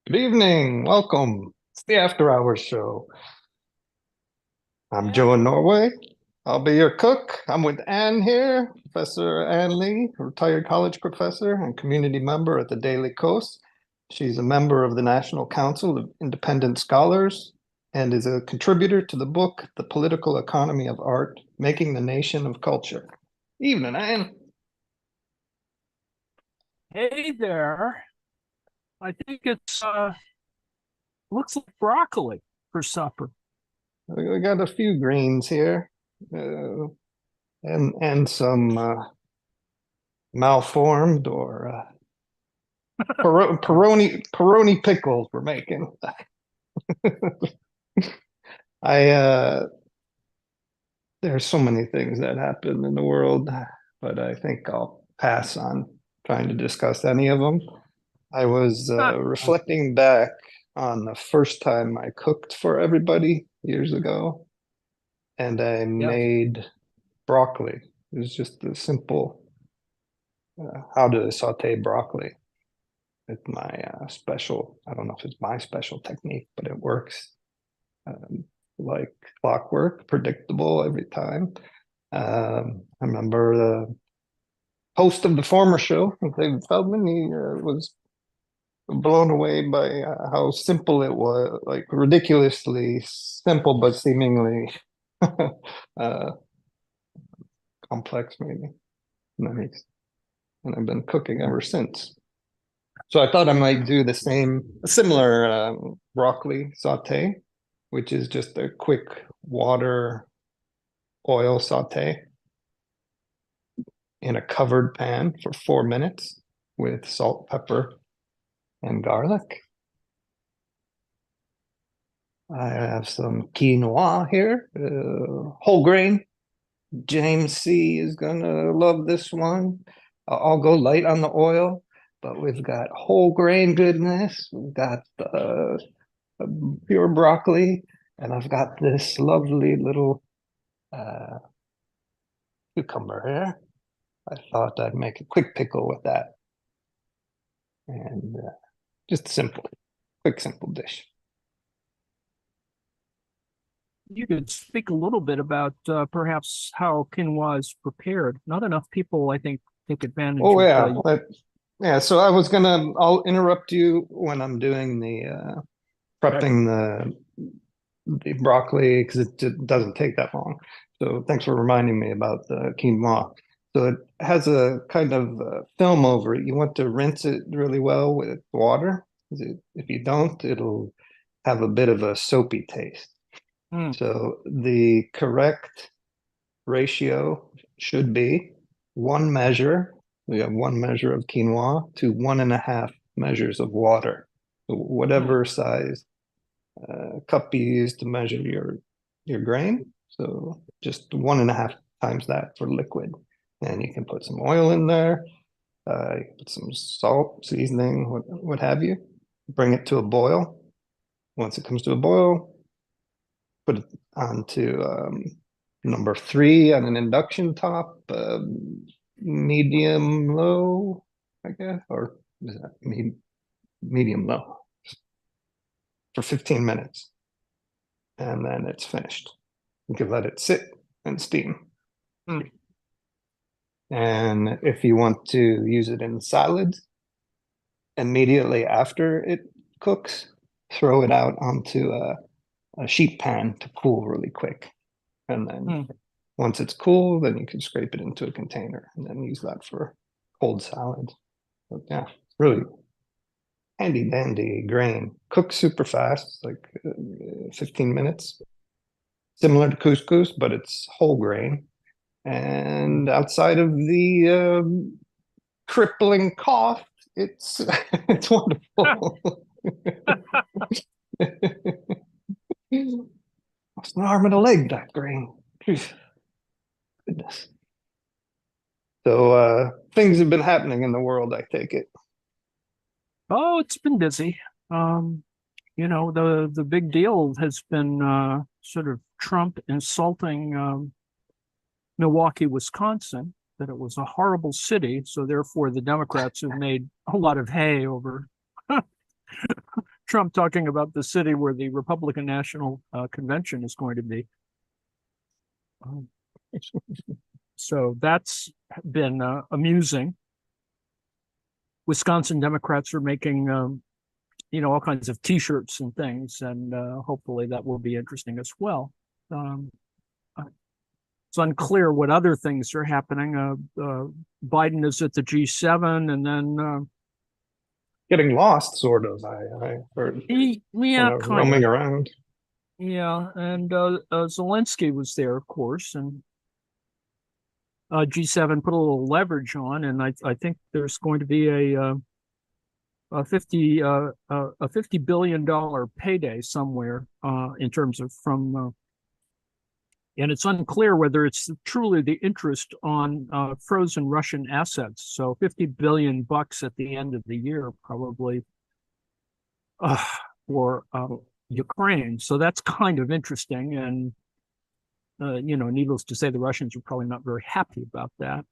Good evening. Welcome. It's the After Hours Show. I'm Joe in Norway. I'll be your cook. I'm with Anne here, Professor Anne Lee, a retired college professor and community member at the Daily Kos. She's a member of the National Council of Independent Scholars and is a contributor to the book, The Political Economy of Art, Making the Nation of Culture. Evening, Anne. Hey there. I think it's looks like broccoli for supper. We got a few greens here, and some malformed or Peroni pickles we're making. There's so many things that happen in the world, but I think I'll pass on trying to discuss any of them. I was reflecting back on the first time I cooked for everybody years ago, and I made broccoli. It was just a simple how to saute broccoli with my special, I don't know if it's my special technique, but it works like clockwork, predictable every time. I remember the host of the former show, David Feldman, he was blown away by how simple it was, like ridiculously simple, but seemingly complex, maybe. Nice. And I've been cooking ever since. So I thought I might do a similar broccoli saute, which is just a quick water oil saute in a covered pan for 4 minutes with salt, pepper, and garlic. I have some quinoa here, whole grain. James C is gonna love this one. I'll go light on the oil, but we've got whole grain goodness. We've got pure broccoli, and I've got this lovely little cucumber here. I thought I'd make a quick pickle with that. And just quick, simple dish. You could speak a little bit about perhaps how quinoa is prepared. Not enough people, I think, take advantage Oh, of yeah. So I'll interrupt you when I'm doing the prepping the broccoli because it doesn't take that long. So thanks for reminding me about the quinoa. So it has a kind of film over it. You want to rinse it really well with water. If you don't, it'll have a bit of a soapy taste. So the correct ratio should be 1 measure. We have 1 measure of quinoa to 1.5 measures of water. So whatever size cup you use to measure your grain. So just 1.5 times that for liquid. And you can put some oil in there, you can put some salt, seasoning, what have you. Bring it to a boil. Once it comes to a boil, put it onto number 3 on an induction top, medium low, I guess, or is that medium low for 15 minutes. And then it's finished. You can let it sit and steam. Mm. And if you want to use it in salads, immediately after it cooks, throw it out onto a sheet pan to cool really quick. And then Hmm. once it's cool, then you can scrape it into a container and then use that for cold salad. But yeah, really handy dandy grain. Cooks super fast, like 15 minutes. Similar to couscous, but it's whole grain. And outside of the crippling cough, it's it's wonderful. Lost an arm and a leg, that grain. Goodness. So things have been happening in the world, I take it. Oh, it's been busy. Um, the big deal has been sort of Trump insulting Milwaukee, Wisconsin, that it was a horrible city. So therefore, the Democrats have made a lot of hay over Trump talking about the city where the Republican National Convention is going to be. Um, so that's been amusing. Wisconsin Democrats are making, all kinds of T-shirts and things, and hopefully that will be interesting as well. Um, it's unclear what other things are happening. Biden is at the G7, and then Getting lost, sort of. I heard when yeah, I was kind of, roaming around. yeah, and Zelensky was there, of course, and G7 put a little leverage on, and I think there's going to be a $50 billion payday somewhere in terms of from and it's unclear whether it's truly the interest on frozen Russian assets. So 50 billion bucks at the end of the year, probably uh, for Ukraine. So that's kind of interesting. And, needless to say, the Russians are probably not very happy about that.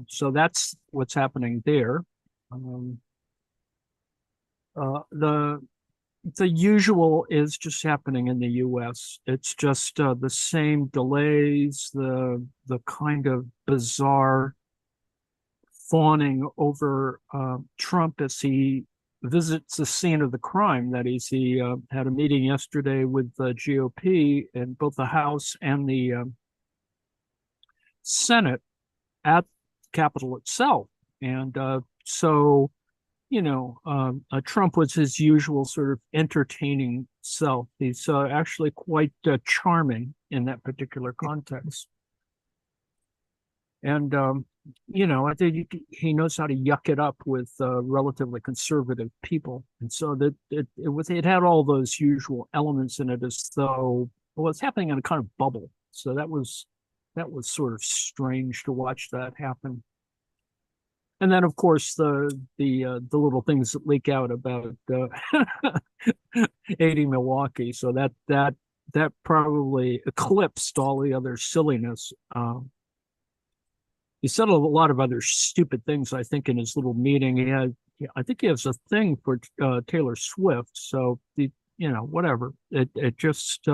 So that's what's happening there. Um, the usual is just happening in the U.S. It's just the same delays, the kind of bizarre fawning over Trump as he visits the scene of the crime. That is, he had a meeting yesterday with the GOP in both the House and the Senate at the Capitol itself, and so Trump was his usual sort of entertaining self. He's actually quite charming in that particular context. And, I think he knows how to yuck it up with relatively conservative people. And so that it had all those usual elements in it as though, well, it's happening in a kind of bubble. So that was sort of strange to watch that happen. And then, of course, the little things that leak out about 80 Milwaukee. So that probably eclipsed all the other silliness. He said a lot of other stupid things, I think, in his little meeting. I think he has a thing for Taylor Swift. So whatever. It just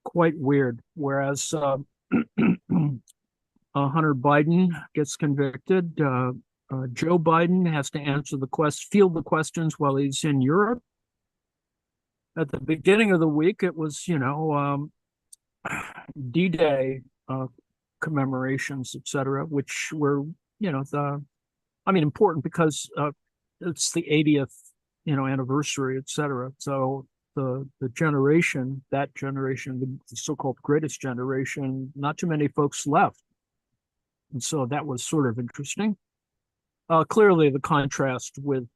quite weird. Whereas Hunter Biden gets convicted. Joe Biden has to answer field the questions while he's in Europe. At the beginning of the week, it was, D-Day commemorations, etc., which were, important because it's the 80th, anniversary, etc. So the generation, the so-called greatest generation, not too many folks left. And so that was sort of interesting. Clearly, the contrast with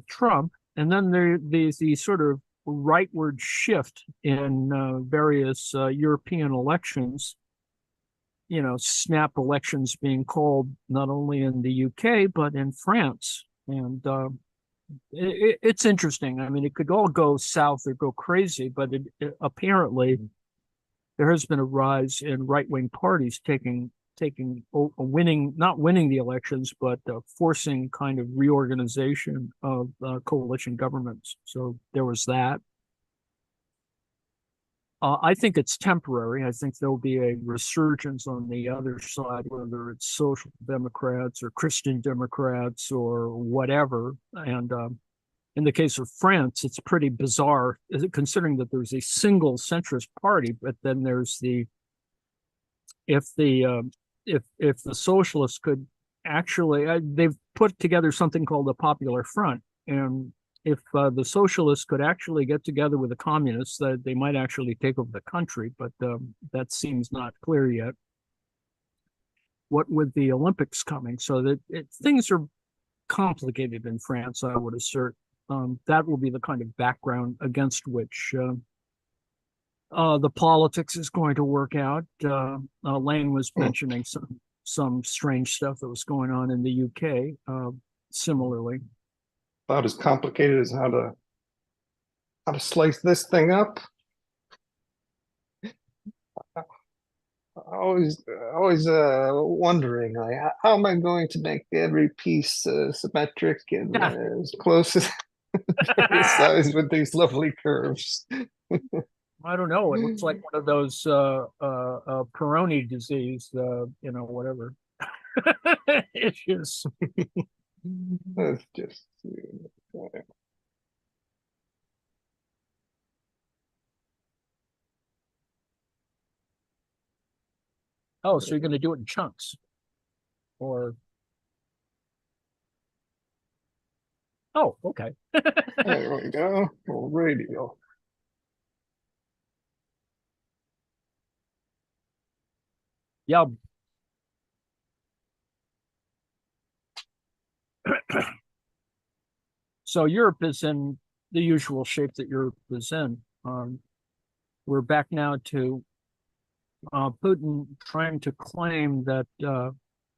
Trump, and then there's the sort of rightward shift in various European elections. Snap elections being called not only in the UK but in France, and it's interesting. I mean, it could all go south or go crazy, but apparently there has been a rise in right-wing parties not winning the elections, but forcing kind of reorganization of coalition governments. So there was that. I think it's temporary. I think there'll be a resurgence on the other side, whether it's social democrats or Christian democrats or whatever. And in the case of France, it's pretty bizarre, considering that there's a single centrist party, but then there's the if the socialists could actually, they've put together something called the Popular Front, and if the socialists could actually get together with the communists, that they might actually take over the country, but that seems not clear yet. What with the Olympics coming, so that things are complicated in France, I would assert. That will be the kind of background against which the politics is going to work out. Lane was mentioning some strange stuff that was going on in the UK. Similarly, About as complicated as how to slice this thing up. Always wondering, like, how am I going to make every piece symmetric and as close as size with these lovely curves? I don't know. It looks like one of those Peronis disease, whatever issues. Let's just Oh, so you're going to do it in chunks, or? Oh, okay. there we go. Radial. Yeah. So Europe is in the usual shape that Europe is in. We're back now to Putin trying to claim that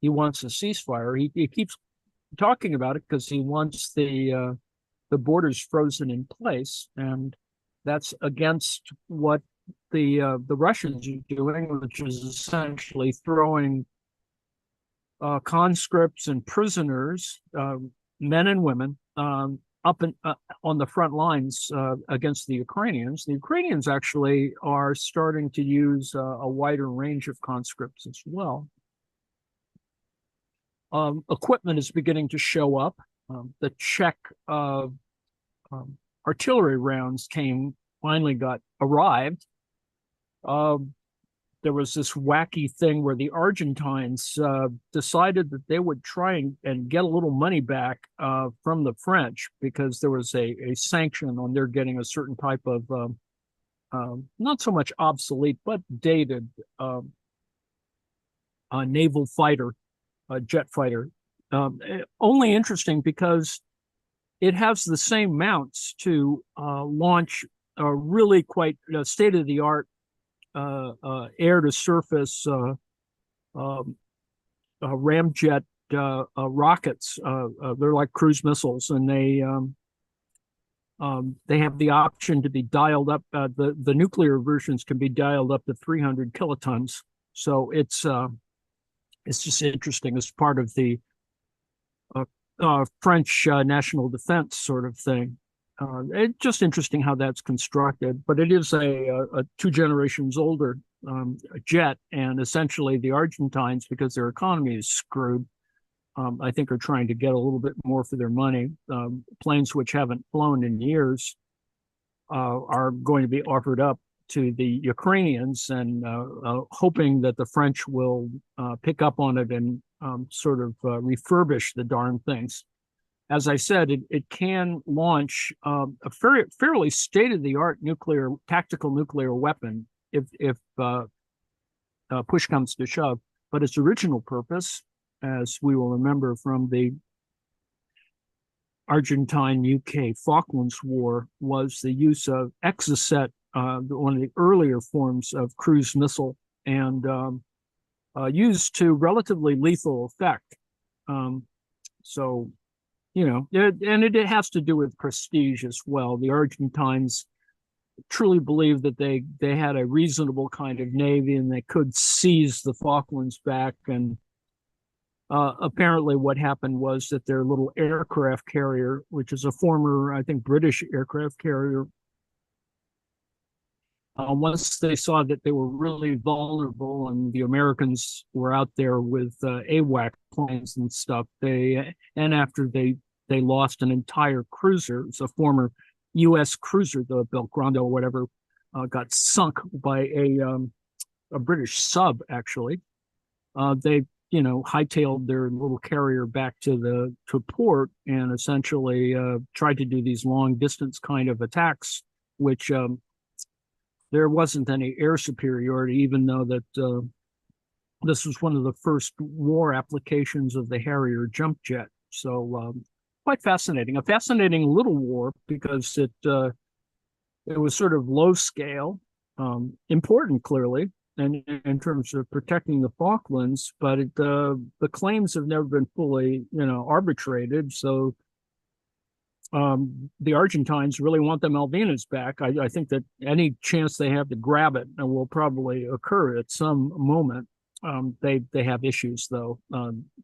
he wants a ceasefire. He keeps talking about it because he wants the borders frozen in place, and that's against what the Russians are doing, which is essentially throwing conscripts and prisoners, men and women, up and on the front lines against the Ukrainians. The Ukrainians actually are starting to use a wider range of conscripts as well. Equipment is beginning to show up. The Czech artillery rounds finally arrived. There was this wacky thing where the Argentines decided that they would try and get a little money back from the French, because there was a sanction on their getting a certain type of not so much obsolete but dated naval fighter, jet fighter. Only interesting because it has the same mounts to launch a really quite state-of-the-art air-to-surface ramjet rockets. They're like cruise missiles, and they have the option to be dialed up. The nuclear versions can be dialed up to 300 kilotons. So it's just interesting as part of the French national defense sort of thing. It's just interesting how that's constructed, but it is a 2 generations older jet, and essentially the Argentines, because their economy is screwed, I think are trying to get a little bit more for their money. Planes which haven't flown in years are going to be offered up to the Ukrainians, and hoping that the French will pick up on it and sort of refurbish the darn things. As I said, it can launch a fairly state-of-the-art tactical nuclear weapon if push comes to shove. But its original purpose, as we will remember from the Argentine-UK Falklands War, was the use of Exocet, one of the earlier forms of cruise missile, and used to relatively lethal effect. And it has to do with prestige as well. The Argentines truly believed that they had a reasonable kind of navy, and they could seize the Falklands back. And apparently what happened was that their little aircraft carrier, which is a former, I think, British aircraft carrier, Once they saw that they were really vulnerable and the Americans were out there with AWAC planes and stuff, and after they lost an entire cruiser, it's a former U.S. cruiser, the Belgrano or whatever, got sunk by a British sub, actually. They hightailed their little carrier back to port and essentially tried to do these long distance kind of attacks, which there wasn't any air superiority, even though that this was one of the first war applications of the Harrier jump jet. So quite fascinating, a fascinating little war because it was sort of low scale, important clearly, and in terms of protecting the Falklands, but the claims have never been fully arbitrated. So the Argentines really want the Malvinas back. I think that any chance they have to grab it will probably occur at some moment. They have issues though.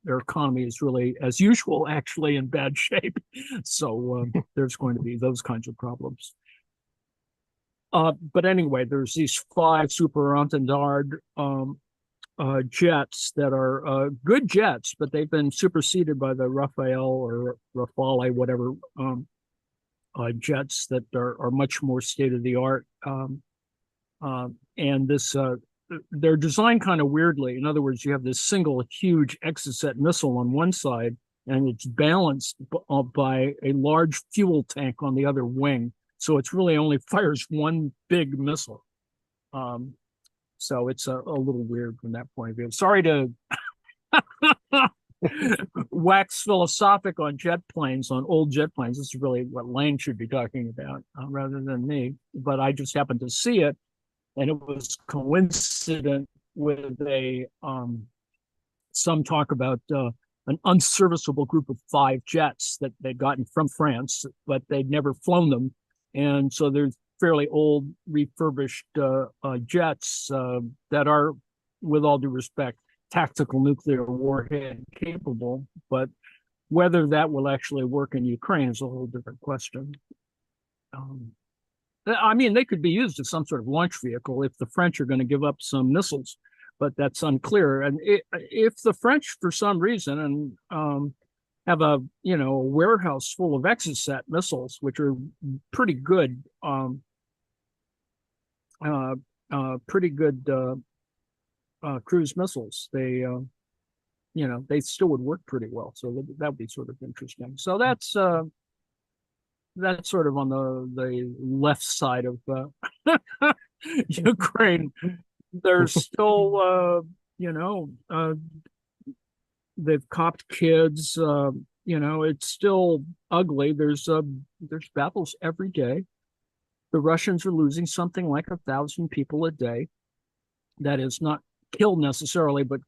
Their economy is really, as usual, actually in bad shape. So there's going to be those kinds of problems. But anyway, there's these 5 Super Entendard jets that are good jets, but they've been superseded by the Rafael or Rafale, whatever, jets that are much more state of the art. And this, they're designed kind of weirdly. In other words, you have this single huge Exocet missile on one side, and it's balanced by a large fuel tank on the other wing. So it's really only fires one big missile. So it's a little weird from that point of view. Sorry to wax philosophic on jet planes, on old jet planes. This is really what Lane should be talking about rather than me. But I just happened to see it, and it was coincident with some talk about an unserviceable group of 5 jets that they'd gotten from France, but they'd never flown them. And so there's fairly old refurbished jets that are, with all due respect, tactical nuclear warhead capable, but whether that will actually work in Ukraine is a whole different question. I mean, they could be used as some sort of launch vehicle if the French are going to give up some missiles, but that's unclear. And if the French, for some reason, have a warehouse full of Exocet missiles, which are pretty good, cruise missiles. They still would work pretty well. So that would be sort of interesting. So that's sort of on the left side of Ukraine. There's still, they've copped kids. It's still ugly. There's battles every day. The Russians are losing something like 1,000 people a day. That is not killed necessarily, but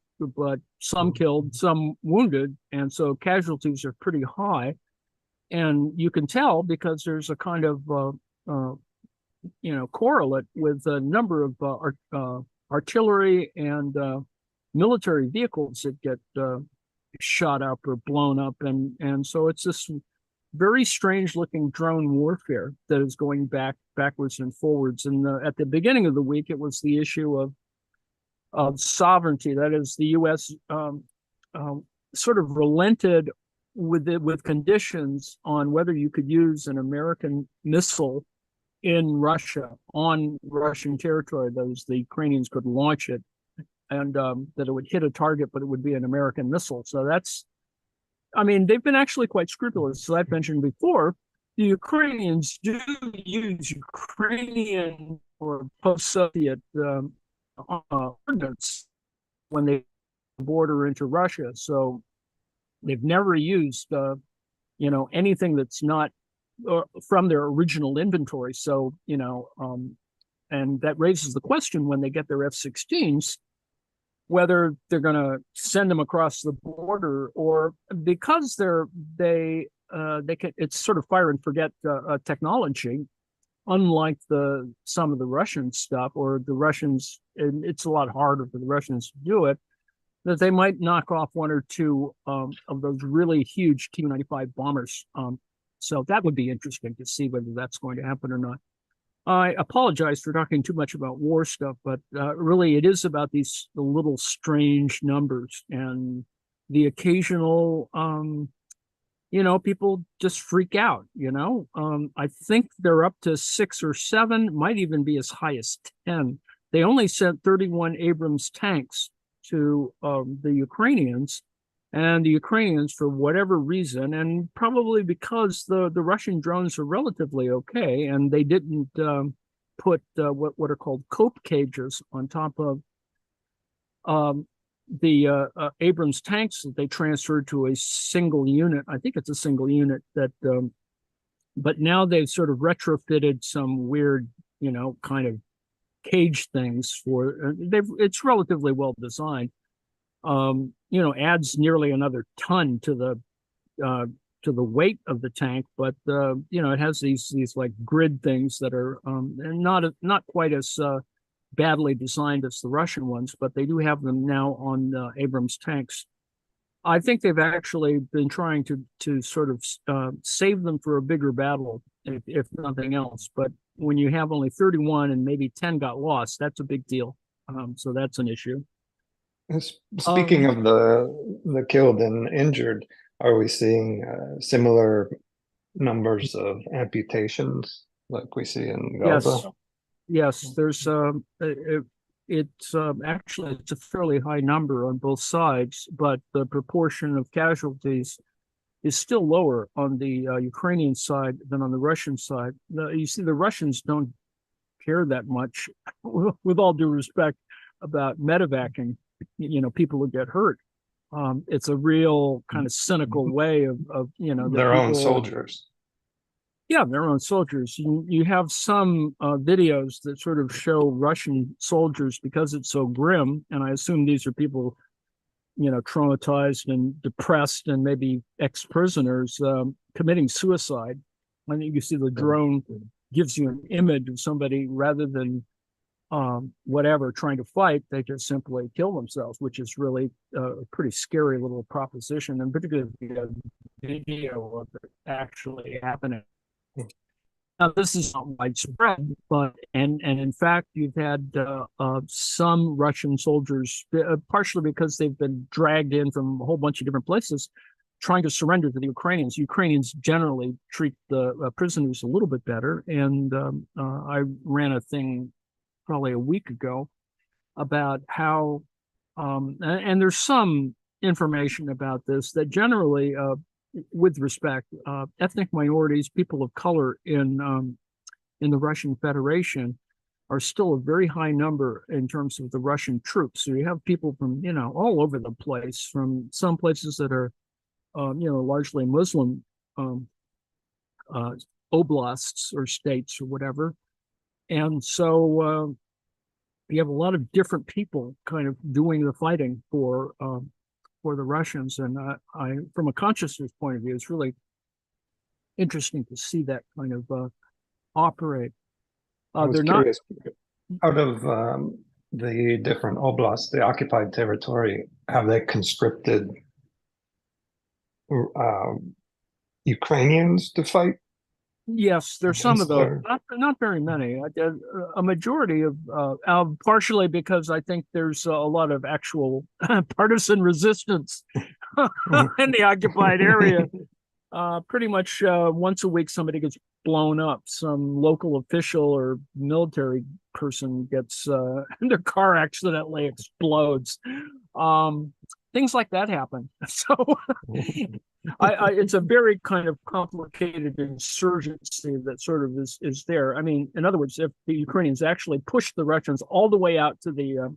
some killed, some wounded, and so casualties are pretty high. And you can tell because there's a kind of correlate with a number of artillery and military vehicles that get shot up or blown up, and so it's this very strange looking drone warfare that is going backwards and forwards. And at the beginning of the week, it was the issue of sovereignty. That is, the U.S. Sort of relented with conditions on whether you could use an American missile in Russia on Russian territory. Those the Ukrainians could launch it, and that it would hit a target, but it would be an American missile. So they've been actually quite scrupulous. So I've mentioned before, the Ukrainians do use Ukrainian or post-Soviet ordnance when they border into Russia. So they've never used, anything that's not from their original inventory. So, and that raises the question when they get their F-16s, whether they're going to send them across the border, or because they can, it's sort of fire and forget technology, unlike some of the Russian stuff, or the Russians, and it's a lot harder for the Russians to do it, that they might knock off 1 or 2 of those really huge Tu-95 bombers. So that would be interesting to see whether that's going to happen or not. I apologize for talking too much about war stuff, but really it is about these the little strange numbers and the occasional, people just freak out, I think they're up to 6 or 7, might even be as high as 10. They only sent 31 Abrams tanks to the Ukrainians, and the Ukrainians, for whatever reason, and probably because the Russian drones are relatively okay, and they didn't put what are called cope cages on top of the Abrams tanks that they transferred to a single unit. I think it's a single unit that, but now they've sort of retrofitted some weird, kind of cage things for. It's relatively well designed. Adds nearly another ton to the weight of the tank, but it has these like grid things that are not quite as badly designed as the Russian ones, but they do have them now on Abrams tanks. I think they've actually been trying to sort of save them for a bigger battle, if nothing else. But when you have only 31 and maybe 10 got lost, that's a big deal. So that's an issue. Speaking of the killed and injured, are we seeing similar numbers of amputations like we see in Gaza? Yes. There's it's actually it's a fairly high number on both sides, but the proportion of casualties is still lower on the Ukrainian side than on the Russian side. You see, the Russians don't care that much, with all due respect, about medevacing, people who get hurt. It's a real kind of cynical way of their own soldiers. Yeah, their own soldiers. You have some videos that sort of show Russian soldiers, because it's so grim, and I assume these are people, traumatized and depressed and maybe ex-prisoners committing suicide. I think you see the drone gives you an image of somebody, rather than whatever trying to fight, they just simply kill themselves, which is really a pretty scary little proposition, and particularly the video of it actually happening. Now, this is not widespread, but and in fact, you've had some Russian soldiers, partially because they've been dragged in from a whole bunch of different places, trying to surrender to the Ukrainians. Ukrainians generally treat the prisoners a little bit better, and I ran a thing probably a week ago about how, and there's some information about this, that generally, with respect, ethnic minorities, people of color in the Russian Federation are still a very high number in terms of the Russian troops. So you have people from, all over the place, from some places that are, largely Muslim oblasts or states or whatever. And so you have a lot of different people kind of doing the fighting for the Russians. And I, from a consciousness point of view, it's really interesting to see that kind of operate. They're curious. Out of the different oblasts, the occupied territory, have they conscripted Ukrainians to fight? Yes, there's some of those, not very many. A majority of, partially because I think there's a lot of actual partisan resistance in the occupied area. Pretty much once a week, somebody gets blown up. Some local official or military person gets their car accidentally explodes. Things like that happen. So it's a very kind of complicated insurgency that sort of is there. I mean, in other words, if the Ukrainians actually pushed the Russians all the way out to the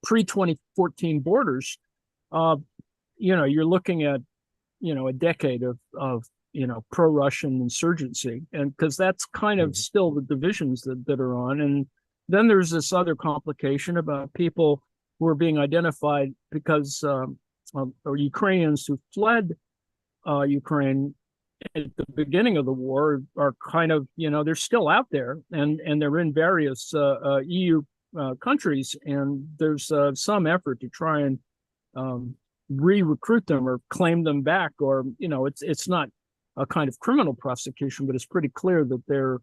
pre-2014 borders, you're looking at, a decade of pro-Russian insurgency, and because that's kind of still the divisions that are on. And then there's this other complication about people who are being identified because or Ukrainians who fled Ukraine at the beginning of the war are kind of, they're still out there, and they're in various EU countries, and there's some effort to try and re-recruit them or claim them back, or it's not a kind of criminal prosecution, but it's pretty clear that they're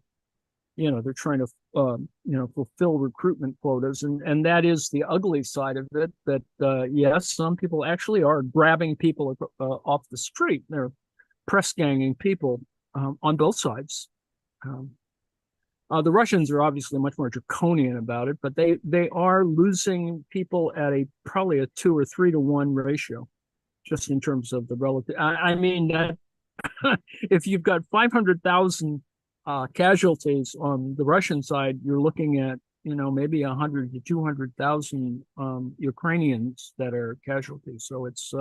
they're trying to fulfill recruitment quotas, and that is the ugly side of it. That yes, some people actually are grabbing people off the street. They're press ganging people on both sides. The Russians are obviously much more draconian about it, but they are losing people at probably a 2 or 3 to 1 ratio, just in terms of the relative. I mean that if you've got 500,000 casualties on the Russian side, you're looking at maybe 100 to 200,000 Ukrainians that are casualties. So it's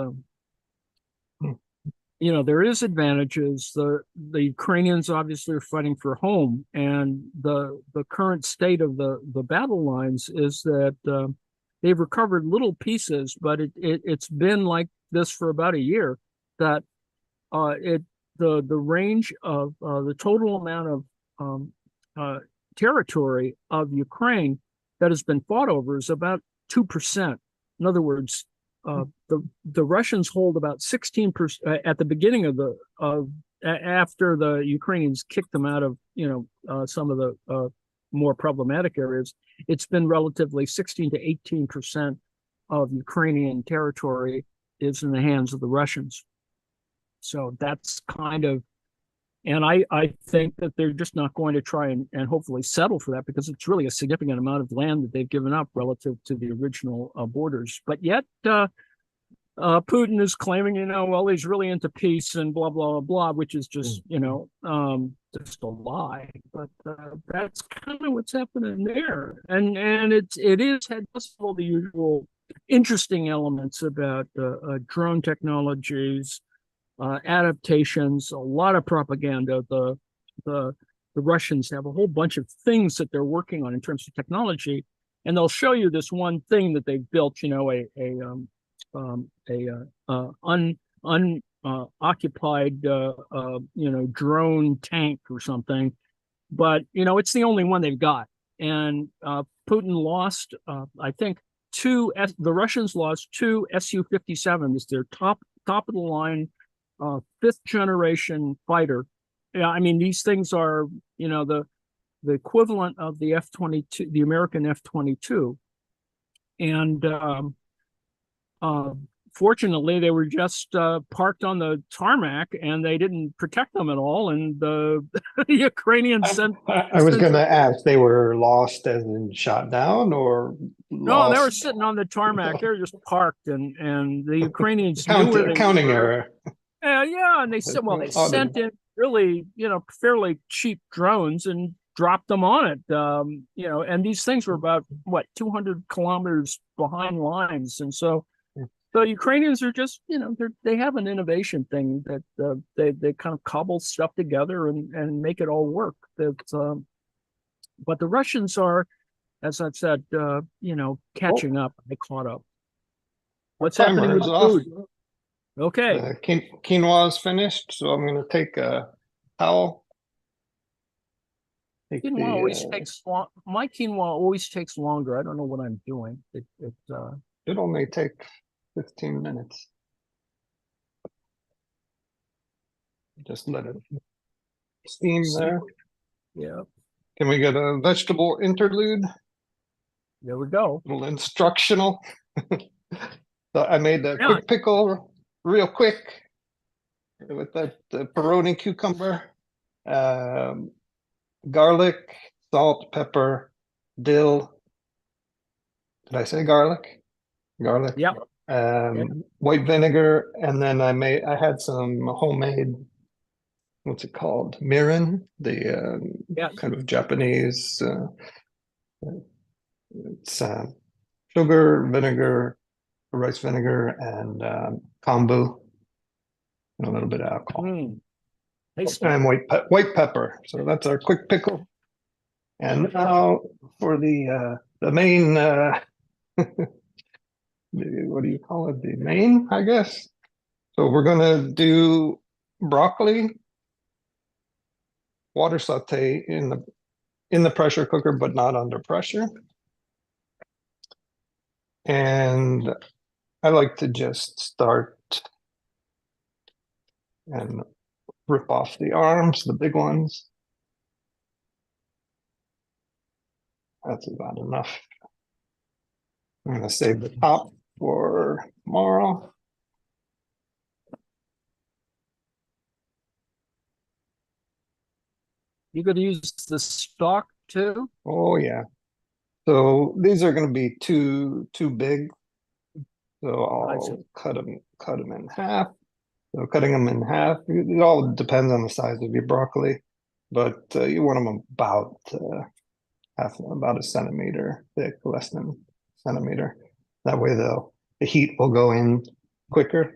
there is advantages. The Ukrainians obviously are fighting for home, and the current state of the battle lines is that they've recovered little pieces, but it's been like this for about a year. That the range of the total amount of territory of Ukraine that has been fought over is about 2%. In other words, the Russians hold about 16% at the beginning after the Ukrainians kicked them out of some of the more problematic areas. It's been relatively 16 to 18% of Ukrainian territory is in the hands of the Russians. So that's kind of, and I think that they're just not going to try and hopefully settle for that, because it's really a significant amount of land that they've given up relative to the original borders. But yet Putin is claiming, well, he's really into peace and blah, blah, blah, which is just, just a lie. But that's kind of what's happening there. And it has all the usual interesting elements about drone technologies, adaptations, a lot of propaganda. The Russians have a whole bunch of things that they're working on in terms of technology, and they'll show you this one thing that they've built, unoccupied drone tank or something, but it's the only one they've got. And Putin lost, I think, the Russians lost 2 Su-57s, their top of the line 5th generation fighter. Yeah, I mean, these things are the equivalent of the F-22, the American F-22, and fortunately they were just parked on the tarmac, and they didn't protect them at all, and the Ukrainians sent. I was going to ask, they were lost as in shot down, or no, they were lost? sitting on the tarmac. They were just parked, and the Ukrainians knew where they accounting were. error. Yeah, and they said, well, they sent in really, fairly cheap drones and dropped them on it. And these things were about 200 kilometers behind lines, and so the Ukrainians are just, they have an innovation thing that they kind of cobble stuff together and make it all work. But the Russians are, as I've said, catching up. They caught up. What's happening with food? Okay. Quinoa is finished, so I'm going to take a towel. Quinoa always takes long. My quinoa always takes longer. I don't know what I'm doing. It only take 15 minutes. Just let it steam there. Yeah. Can we get a vegetable interlude? There we go. A little instructional. So I made a quick pickle, real quick, with the Peroni cucumber, garlic, salt, pepper, dill. Did I say garlic? Garlic. Yeah. White vinegar, and then I had some homemade, what's it called? Mirin, the kind of Japanese. It's sugar, vinegar, rice vinegar, and kombu, and a little bit of alcohol. And white pepper. So that's our quick pickle. And now for the main, what do you call it? The main, I guess. So we're gonna do broccoli, water saute in the pressure cooker, but not under pressure. And I like to just start and rip off the arms, the big ones. That's about enough. I'm gonna save the top for tomorrow. You could use the stock too. Oh yeah. So these are gonna be too big. So I see. I'll cut them in half. So cutting them in half, it all depends on the size of your broccoli, but you want them about a centimeter thick, less than a centimeter. That way the heat will go in quicker.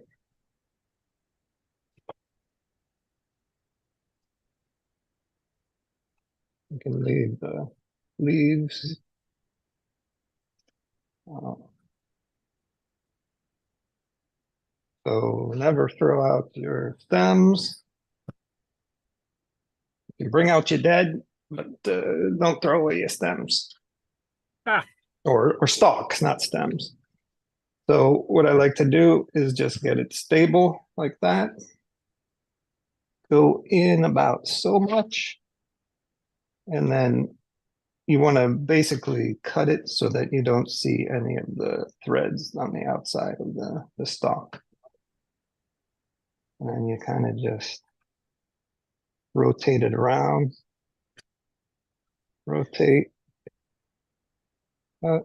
You can leave the leaves. Uh, so never throw out your stems. You bring out your dead, but don't throw away your stems. Ah, Or stalks, not stems. So what I like to do is just get it stable like that. Go in about so much, and then you want to basically cut it so that you don't see any of the threads on the outside of the stalk. And then you kind of just rotate it around, rotate. Uh,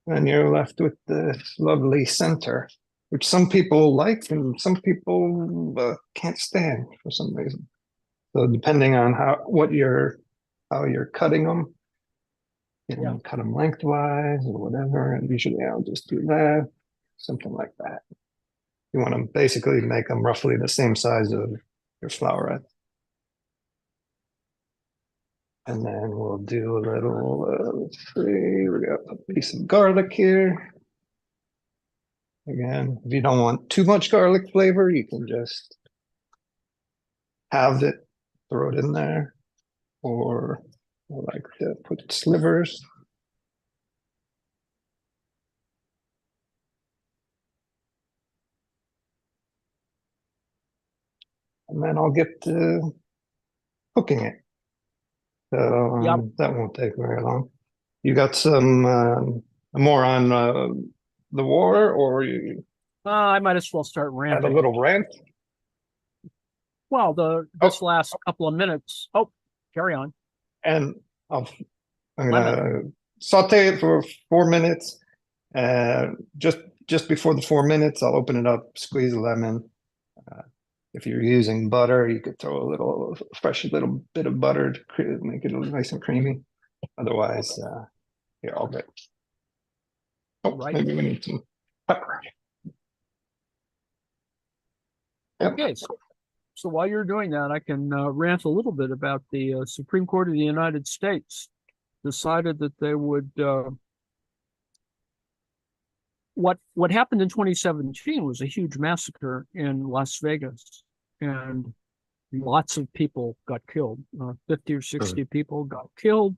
and you're left with this lovely center, which some people like and some people can't stand for some reason. So depending on how you're cutting them, you yeah. know, cut them lengthwise or whatever. And usually I'll just do that, something like that. You want to basically make them roughly the same size of your flowerette. And then we'll do a little, let's see, we got a piece of garlic here. Again, if you don't want too much garlic flavor, you can just halve it, throw it in there, or I like to put slivers. And then I'll get to cooking it. So Yep. that won't take very long. You got some more on the war, or you I might as well start had a ranting. little rant? Well, this Oh, last couple of minutes. Oh, carry on. and I'll, I'm Lemon. gonna saute it for 4 minutes. Uh, just just before the 4 minutes, I'll open it up, squeeze a lemon. Uh, if you're using butter, you could throw a little fresh little bit of butter to make it nice and creamy. Otherwise, you're all good. Oh, Right. maybe we need some pepper. Yep. Okay. So while you're doing that, I can rant a little bit about the Supreme Court of the United States decided that they would what happened in 2017 was a huge massacre in Las Vegas, and lots of people got killed. 50 or 60 people got killed.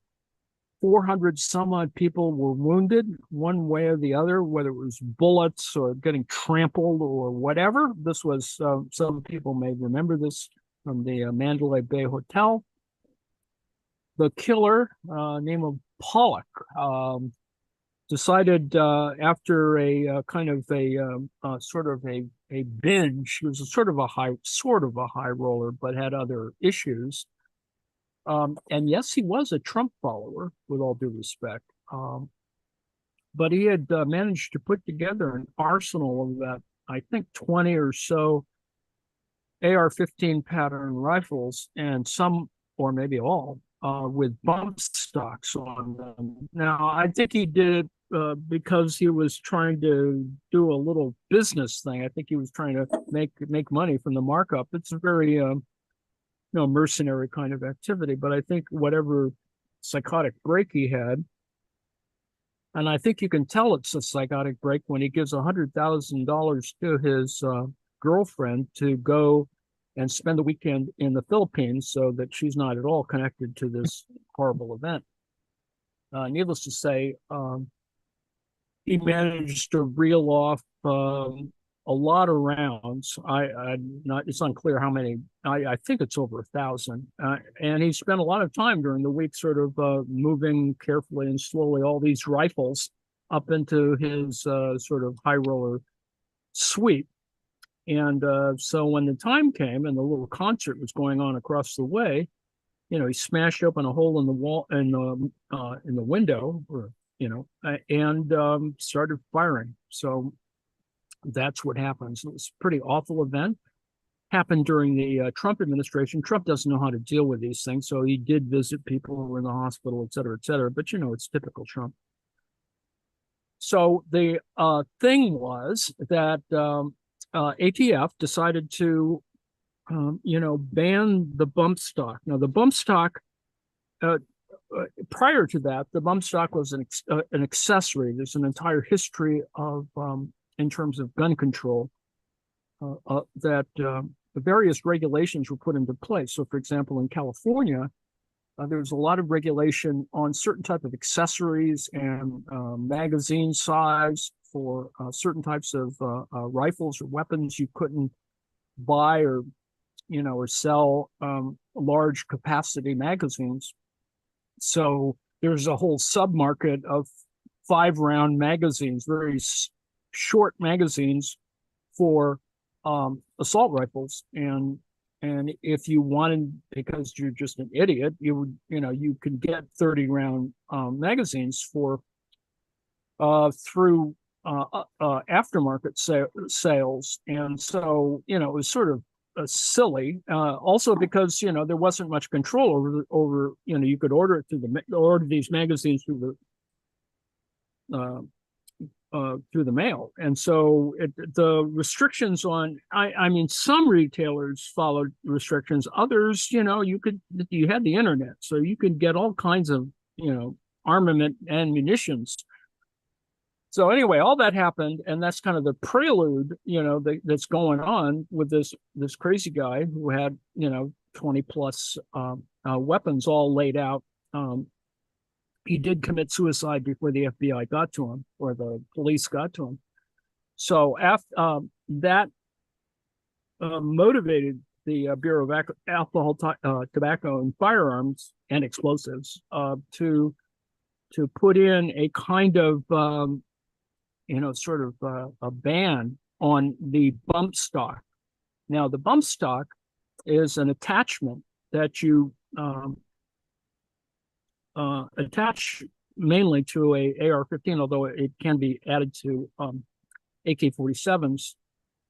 400 some odd people were wounded one way or the other, whether it was bullets or getting trampled or whatever. This was, some people may remember this from the Mandalay Bay Hotel. The killer, name of Pollock, decided after a kind of a sort of a binge. He was a sort of a high roller, but had other issues. And yes, he was a Trump follower, with all due respect. But he had managed to put together an arsenal of that, I think, 20 or so AR-15 pattern rifles, and some, or maybe all, with bump stocks on them. Now, I think he did it because he was trying to do a little business thing. I think he was trying to make money from the markup. It's a very mercenary kind of activity. But I think whatever psychotic break he had, and I think you can tell it's a psychotic break when he gives $100,000 to his girlfriend to go and spend the weekend in the Philippines, so that she's not at all connected to this horrible event. Needless to say, he managed to reel off a lot of rounds. It's unclear how many. I think it's over 1,000. And he spent a lot of time during the week sort of moving carefully and slowly all these rifles up into his sort of high roller suite. And so when the time came and the little concert was going on across the way, he smashed open a hole in the wall in the window, or and started firing. So that's what happens. It was a pretty awful event. Happened during the Trump administration. Trump doesn't know how to deal with these things, so he did visit people who were in the hospital, et cetera, et cetera. But it's typical Trump. So the thing was that ATF decided to, ban the bump stock. Now, the bump stock, prior to that, the bump stock was an accessory. There's an entire history of, in terms of gun control, that the various regulations were put into place. So, for example, in California, there was a lot of regulation on certain type of accessories and magazine size for certain types of rifles or weapons. You couldn't buy or sell large capacity magazines. So there's a whole sub-market of 5-round magazines, very short magazines for assault rifles. And if you wanted, because you're just an idiot, you could get 30-round magazines for through aftermarket sales. And so, it was sort of silly, also because, there wasn't much control over, you could order these magazines through the mail. And so the restrictions on, I mean, some retailers followed restrictions. Others, you had the internet, so you could get all kinds of, armament and munitions. So anyway, all that happened, and that's kind of the prelude, that's going on with this crazy guy who had, 20 plus weapons all laid out. He did commit suicide before the FBI got to him, or the police got to him. So after that motivated the Bureau of Alcohol, Tobacco, and Firearms and Explosives to put in a kind of sort of a ban on the bump stock. Now, the bump stock is an attachment that you attach mainly to a AR-15, although it can be added to AK-47s,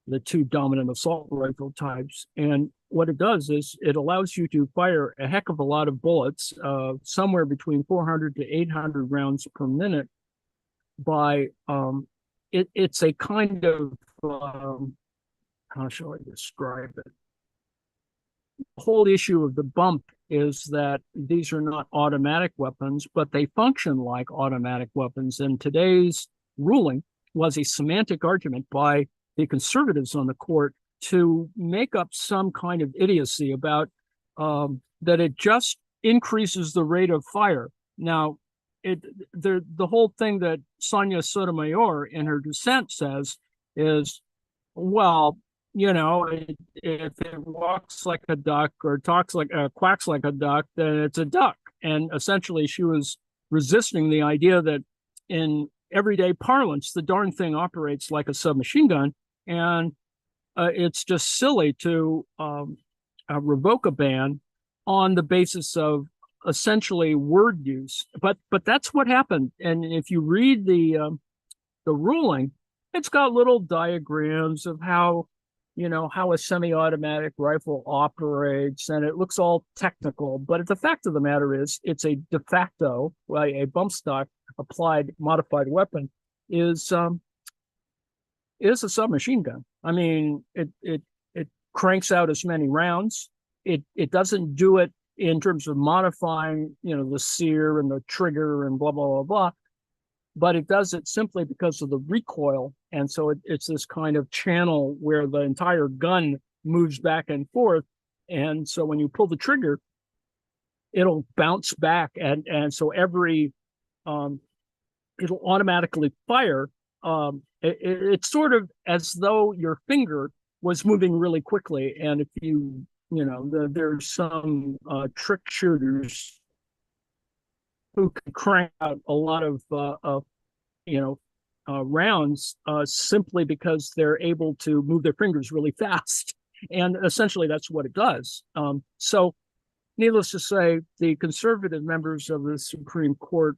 the two dominant assault rifle types. And what it does is it allows you to fire a heck of a lot of bullets, somewhere between 400 to 800 rounds per minute, by it's a kind of how shall I describe it? The whole issue of the bump is that these are not automatic weapons, but they function like automatic weapons. And today's ruling was a semantic argument by the conservatives on the court to make up some kind of idiocy about that it just increases the rate of fire. Now, the whole thing that Sonia Sotomayor in her dissent says is, well, if it walks like a duck or quacks like a duck, then it's a duck. And essentially, she was resisting the idea that in everyday parlance, the darn thing operates like a submachine gun, and it's just silly to revoke a ban on the basis of essentially word use. But that's what happened. And if you read the ruling, it's got little diagrams of how a semi-automatic rifle operates, and it looks all technical. But the fact of the matter is, it's a de facto, a bump stock applied modified weapon is a submachine gun. I mean, it cranks out as many rounds. It doesn't do it in terms of modifying, the sear and the trigger and blah, blah, blah, blah. But it does it simply because of the recoil. And so it's this kind of channel where the entire gun moves back and forth. And so when you pull the trigger, it'll bounce back. And so it'll automatically fire it's sort of as though your finger was moving really quickly. And if there's some trick shooters who can crank out a lot of rounds simply because they're able to move their fingers really fast. And essentially that's what it does. So needless to say, the conservative members of the Supreme Court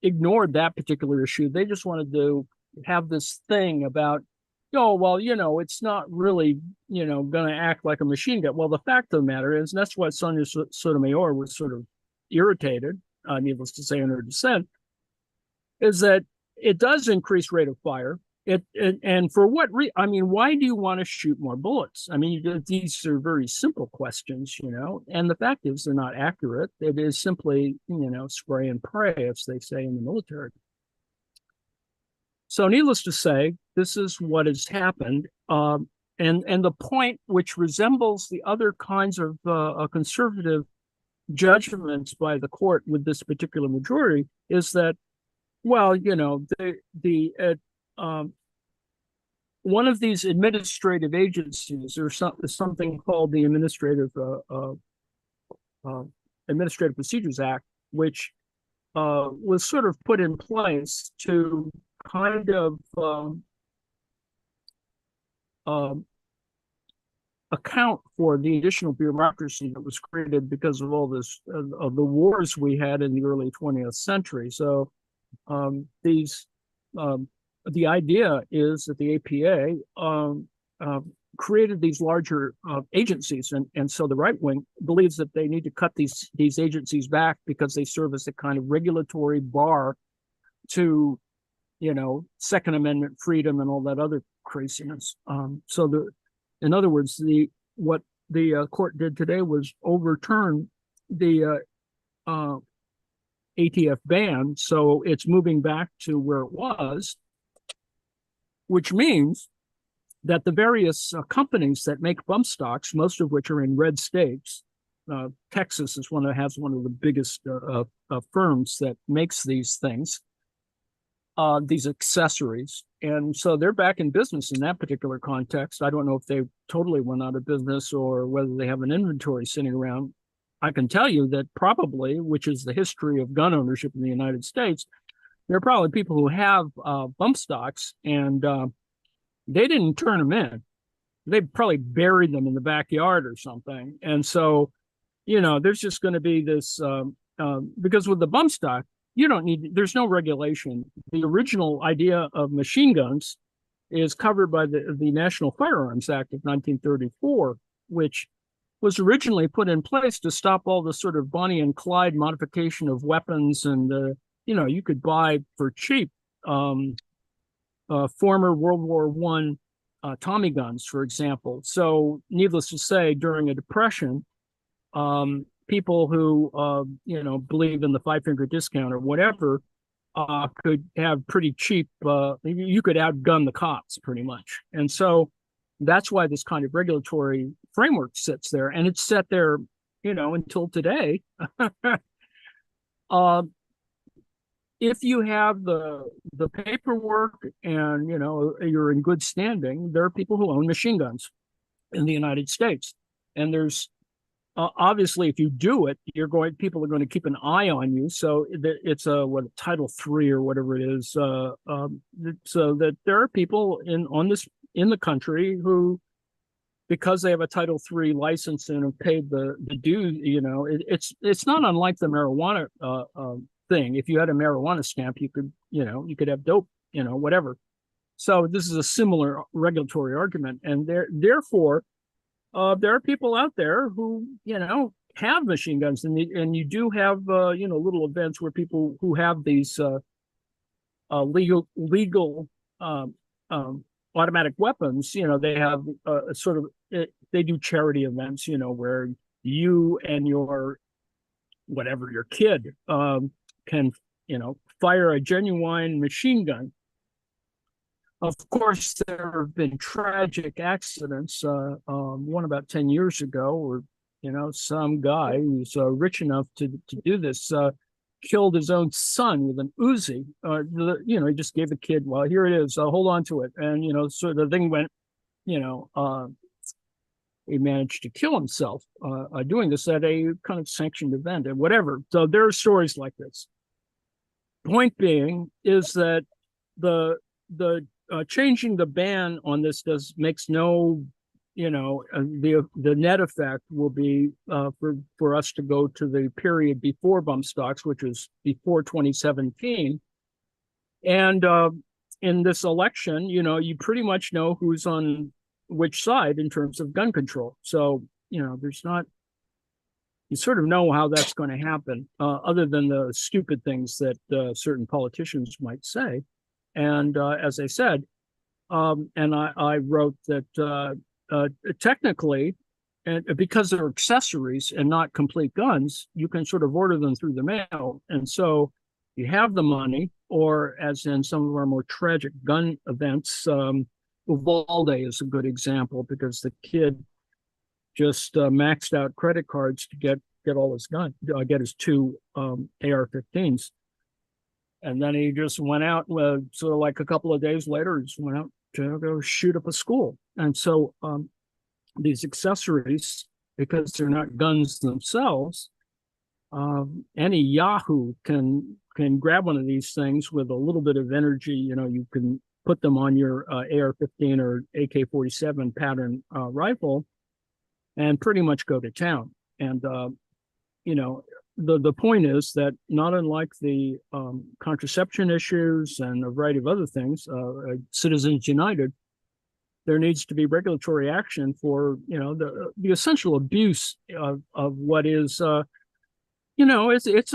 ignored that particular issue. They just wanted to have this thing about, it's not really, going to act like a machine gun. Well, the fact of the matter is, and that's why Sonia Sotomayor was sort of irritated, needless to say, in her dissent, is that it does increase rate of fire. And for what why do you want to shoot more bullets? I mean, these are very simple questions, and the fact is they're not accurate. It is simply, spray and pray, as they say in the military. So needless to say, this is what has happened. And the point, which resembles the other kinds of conservative judgments by the court with this particular majority, is that, well, one of these administrative agencies, or something called the Administrative Procedures Act, which was sort of put in place to kind of account for the additional bureaucracy that was created because of all this of the wars we had in the early 20th century. So the idea is that the APA created these larger agencies, and so the right wing believes that they need to cut these agencies back because they serve as a kind of regulatory bar to, Second Amendment freedom and all that other craziness. In other words, what the court did today was overturn the ATF ban, so it's moving back to where it was, which means that the various companies that make bump stocks, most of which are in red states, Texas is has one of the biggest firms that makes these things, these accessories. And so they're back in business in that particular context. I don't know if they totally went out of business or whether they have an inventory sitting around. I can tell you that probably, which is the history of gun ownership in the United States, there are probably people who have bump stocks and they didn't turn them in. They probably buried them in the backyard or something. And so, there's just going to be this, because with the bump stock, there's no regulation. The original idea of machine guns is covered by the National Firearms Act of 1934, which was originally put in place to stop all the sort of Bonnie and Clyde modification of weapons. And, you could buy for cheap former World War I Tommy guns, for example. So needless to say, during a depression, people who, believe in the five-finger discount or whatever, could have pretty cheap, you could outgun the cops pretty much. And so that's why this kind of regulatory framework sits there, and it's set there, until today. If you have the paperwork and, you're in good standing, there are people who own machine guns in the United States. And there's, obviously, if you do it, people are going to keep an eye on you. So it's Title III or whatever it is. So that there are people in the country who, because they have a Title III license and have paid the dues, it's not unlike the marijuana thing. If you had a marijuana stamp, you could have dope, whatever. So this is a similar regulatory argument, and therefore. There are people out there who, have machine guns, and you do have, little events where people who have these legal automatic weapons, they have they do charity events, where you and your kid can, fire a genuine machine gun. Of course, there have been tragic accidents. One about 10 years ago, where some guy who's rich enough to do this killed his own son with an Uzi. He just gave the kid, well, here it is, hold on to it. And, so the thing went, he managed to kill himself doing this at a kind of sanctioned event and whatever. So there are stories like this. Point being is that the changing the ban on this makes no, the net effect will be for us to go to the period before bump stocks, which was before 2017. And in this election, you pretty much know who's on which side in terms of gun control. So, there's not, you sort of know how that's going to happen, other than the stupid things that certain politicians might say. And as I said, and I wrote that technically, and because they're accessories and not complete guns, you can sort of order them through the mail. And so you have the money, or as in some of our more tragic gun events, Uvalde is a good example, because the kid just maxed out credit cards to get all his gun, get his two AR-15s. And then he just went out, sort of like a couple of days later, he just went out to go shoot up a school. And so these accessories, because they're not guns themselves, any Yahoo can grab one of these things with a little bit of energy. You can put them on your AR-15 or AK-47 pattern rifle and pretty much go to town. And, the point is that, not unlike the contraception issues and a variety of other things, Citizens United, there needs to be regulatory action for, the essential abuse of what is, it's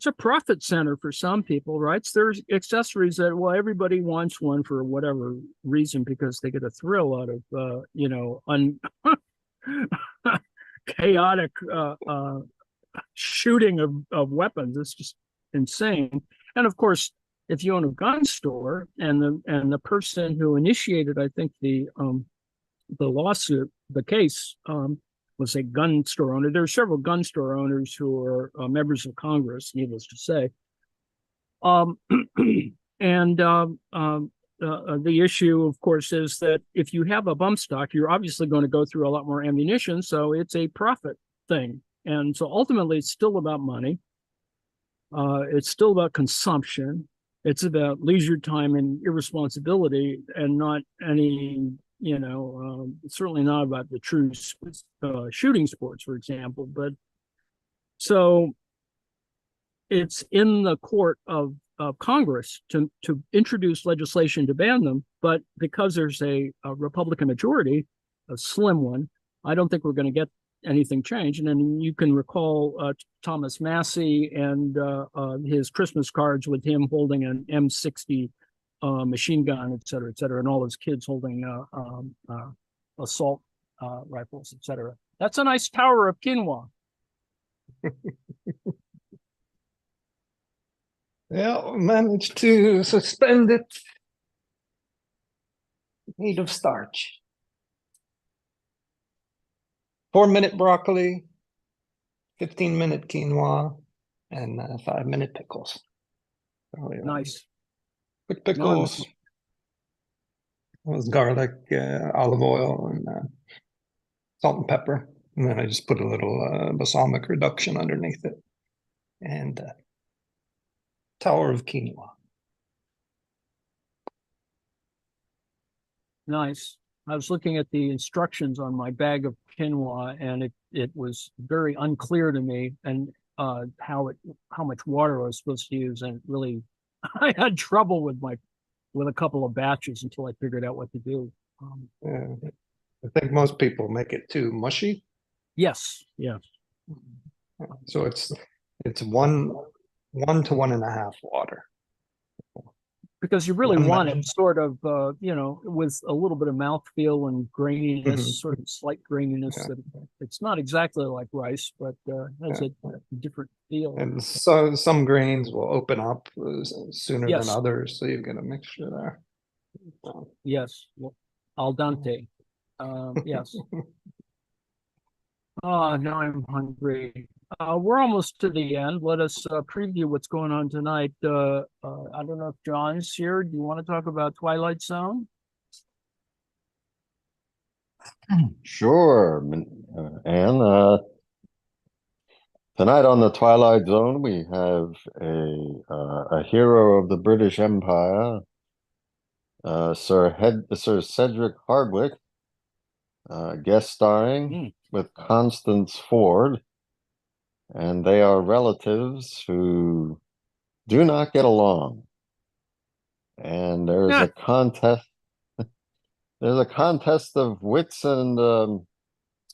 a profit center for some people, right? So there's accessories that, well, everybody wants one for whatever reason, because they get a thrill out of, chaotic shooting of weapons. It's just insane. And of course, if you own a gun store, and the person who initiated, I think, the lawsuit, the case, was a gun store owner. There are several gun store owners who are members of Congress, needless to say. And the issue, of course, is that if you have a bump stock, you're obviously going to go through a lot more ammunition. So it's a profit thing. And so ultimately, it's still about money. It's still about consumption. It's about leisure time and irresponsibility, and not any, certainly not about the true shooting sports, for example. But so it's in the court of Congress to introduce legislation to ban them. But because there's a Republican majority, a slim one, I don't think we're going to get anything changed. And then you can recall Thomas Massey and his Christmas cards with him holding an M60 machine gun, et cetera, and all his kids holding assault rifles, et cetera. That's a nice tower of quinoa. Yeah, managed to suspend it. Need of starch. 4-minute broccoli, 15-minute quinoa, and 5-minute pickles. Nice. Quick pickles. It was garlic, olive oil, and salt and pepper. And then I just put a little balsamic reduction underneath it. And tower of quinoa. Nice. I was looking at the instructions on my bag of quinoa, and it was very unclear to me, and how much water I was supposed to use, and really I had trouble with a couple of batches until I figured out what to do. Yeah, I think most people make it too mushy. Yes. So it's 1 to 1.5 water. Because you really want it sort of, with a little bit of mouthfeel and graininess, sort of slight graininess. Yeah. That it's not exactly like rice, but has a different feel. And so some grains will open up sooner than others, so you get a mixture there. Yes, well, al dente. Yes. Oh, now I'm hungry. We're almost to the end. Let us preview what's going on tonight. I don't know if John's here. Do you want to talk about Twilight Zone? Sure, Anne. Tonight on the Twilight Zone, we have a hero of the British Empire, Sir Cedric Hardwicke, guest starring with Constance Ford, and they are relatives who do not get along. And there is a contest. There's a contest of wits and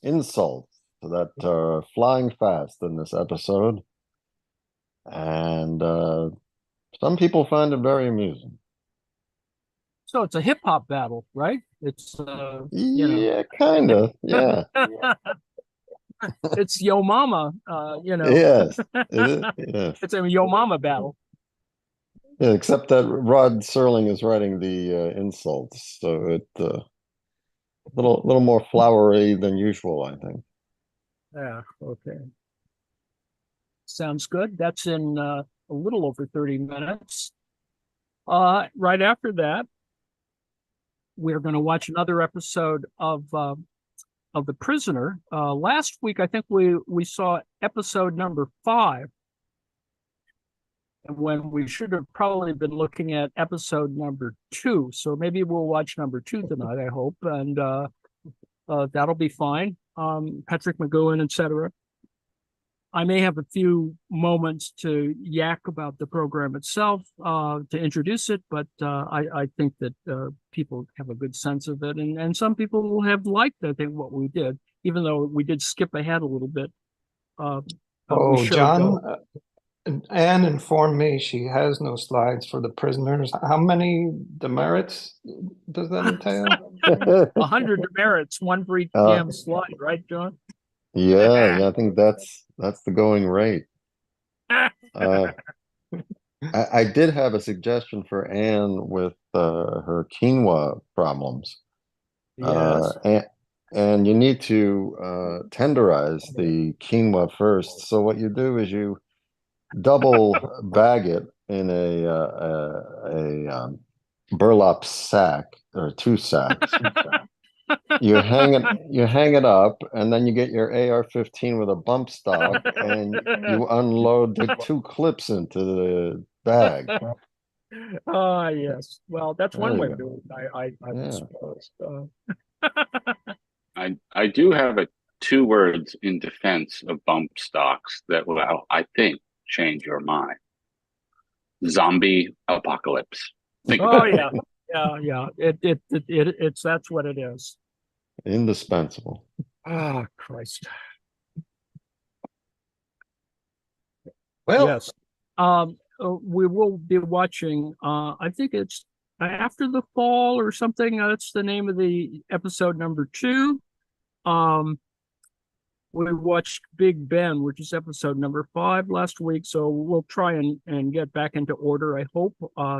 insults that are flying fast in this episode, and some people find it very amusing. So it's a hip hop battle, right? It's Yeah, kind of. Yeah. It's Yo Mama, Yes, it is. Yes. It's a Yo Mama battle. Yeah, except that Rod Serling is writing the insults, so it little more flowery than usual, I think. Yeah, okay. Sounds good. That's in a little over 30 minutes. Right after that, we're going to watch another episode of The Prisoner. Last week, I think we saw episode number 5, when we should have probably been looking at episode number 2. So maybe we'll watch number 2 tonight, I hope, and that'll be fine. Patrick McGowan, etc. I may have a few moments to yak about the program itself to introduce it, but I think that people have a good sense of it, and some people will have liked, I think, what we did, even though we did skip ahead a little bit. John, Anne informed me she has no slides for the prisoners. How many demerits does that entail? 100 demerits, one for each damn slide, right, John? Yeah, I think that's the going rate. I did have a suggestion for Anne with her quinoa problems. Yes. And you need to tenderize the quinoa first. So what you do is you double bag it in a burlap sack or 2 sacks. You hang it up, and then you get your AR-15 with a bump stock, and you unload the 2 clips into the bag. Yes. Well, that's one way of doing it, I suppose. I do have 2 words in defense of bump stocks that will, I think, change your mind. Zombie apocalypse. Think about it. Yeah. It's that's what it is. Indispensable. Ah, Christ. Well, yes. We will be watching. I think it's After the Fall or something. That's the name of the episode number 2. We watched Big Ben, which is episode number 5 last week. So we'll try and get back into order, I hope,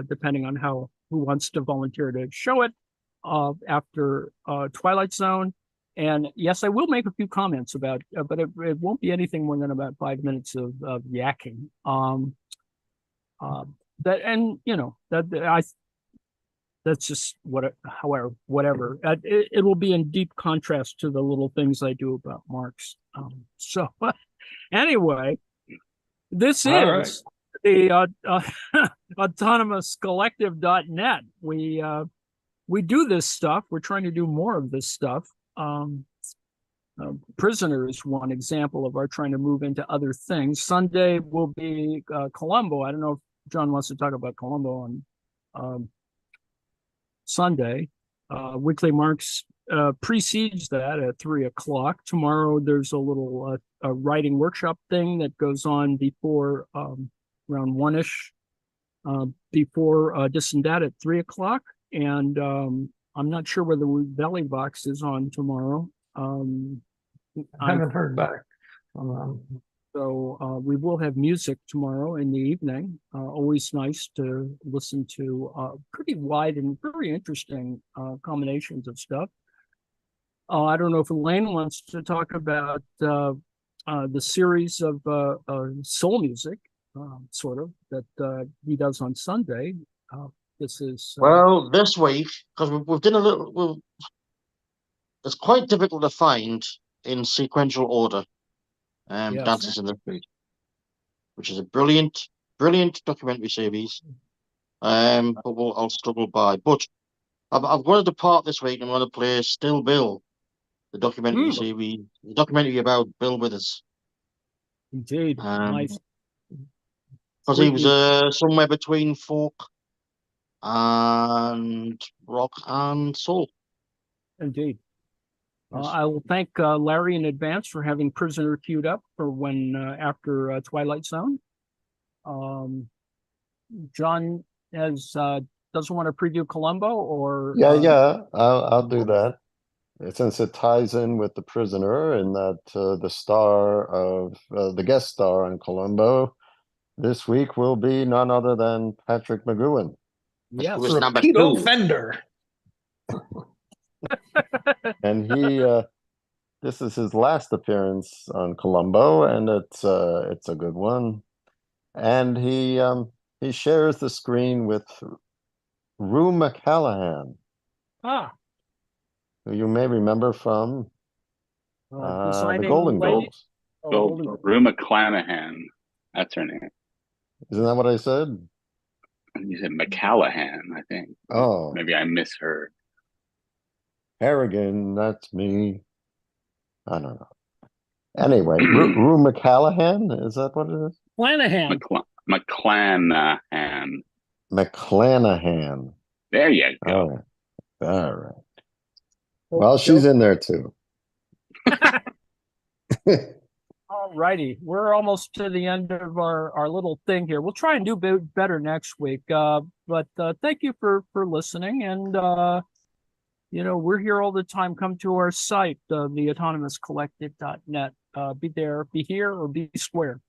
depending on who wants to volunteer to show it after Twilight Zone. And yes, I will make a few comments about, but it won't be anything more than about 5 minutes of yakking. That's just whatever. It will be in deep contrast to the little things I do about Marx. So anyway, this is the autonomouscollective.net. We do this stuff. We're trying to do more of this stuff. Prisoner is one example of our trying to move into other things. Sunday will be Columbo. I don't know if John wants to talk about Columbo on Sunday. Weekly Marks precedes that at 3:00. Tomorrow there's a little writing workshop thing that goes on before around 1-ish, before this and that at 3:00. And I'm not sure whether Belly Box is on tomorrow. I haven't heard back. So we will have music tomorrow in the evening. Always nice to listen to pretty wide and very interesting combinations of stuff. I don't know if Elaine wants to talk about the series of soul music, sort of, that he does on Sunday. This is Well, this week, because we've done a little, it's quite difficult to find in sequential order. Yes. Dances in the Street, which is a brilliant, brilliant documentary series. But I'll struggle by. But I've got to depart this week. I'm going to play Still Bill, the documentary series, the documentary about Bill Withers. Indeed, nice. Because he was somewhere between folk and rock and soul. Indeed. Yes. I will thank Larry in advance for having Prisoner queued up for when after Twilight Zone. John doesn't want to preview Columbo, or Yeah, I'll do that. Since it ties in with The Prisoner, and that the guest star on Columbo this week will be none other than Patrick McGowan. yes, was number Repeat 2. offender. And this is his last appearance on Columbo, and it's a good one. And he shares the screen with Rue McCallaghan, who you may remember from the designing Golden ladies. Globes. Rue McClanahan. That's her name. Isn't that what I said? You said McCallahan, I think. Oh, Maybe I misheard. Harrigan, that's me. I don't know. Anyway, Rue McCallaghan, is that what it is? Flanahan. McClanahan. McClanahan. There you go. All right. Well, she's in there too. All righty. We're almost to the end of our little thing here. We'll try and do better next week. But thank you for listening. And, we're here all the time. Come to our site, theautonomouscollective.net. Be there, be here, or be square.